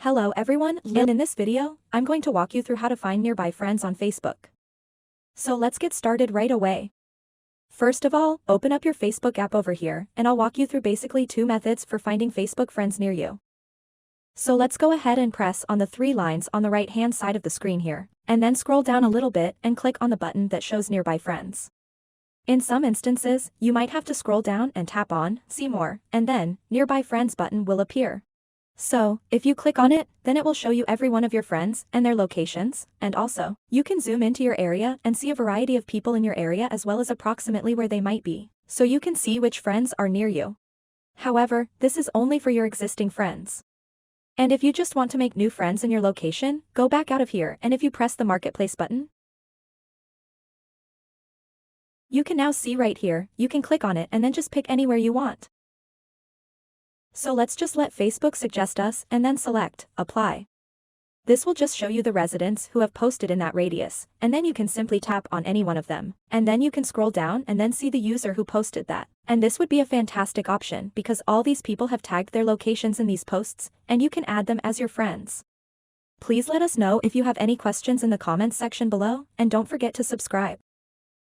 Hello everyone, and in this video, I'm going to walk you through how to find nearby friends on Facebook. So let's get started right away. First of all, open up your Facebook app over here, and I'll walk you through basically two methods for finding Facebook friends near you. So let's go ahead and press on the three lines on the right-hand side of the screen here, and then scroll down a little bit and click on the button that shows nearby friends. In some instances, you might have to scroll down and tap on See More, and then Nearby Friends button will appear. So, if you click on it, then it will show you every one of your friends and their locations, and also, you can zoom into your area and see a variety of people in your area as well as approximately where they might be, so you can see which friends are near you. However, this is only for your existing friends. And if you just want to make new friends in your location, go back out of here, and if you press the Marketplace button, you can now see right here, you can click on it and then just pick anywhere you want. So let's just let Facebook suggest us and then select Apply. This will just show you the residents who have posted in that radius, and then you can simply tap on any one of them, and then you can scroll down and then see the user who posted that. And this would be a fantastic option because all these people have tagged their locations in these posts, and you can add them as your friends. Please let us know if you have any questions in the comments section below, and don't forget to subscribe.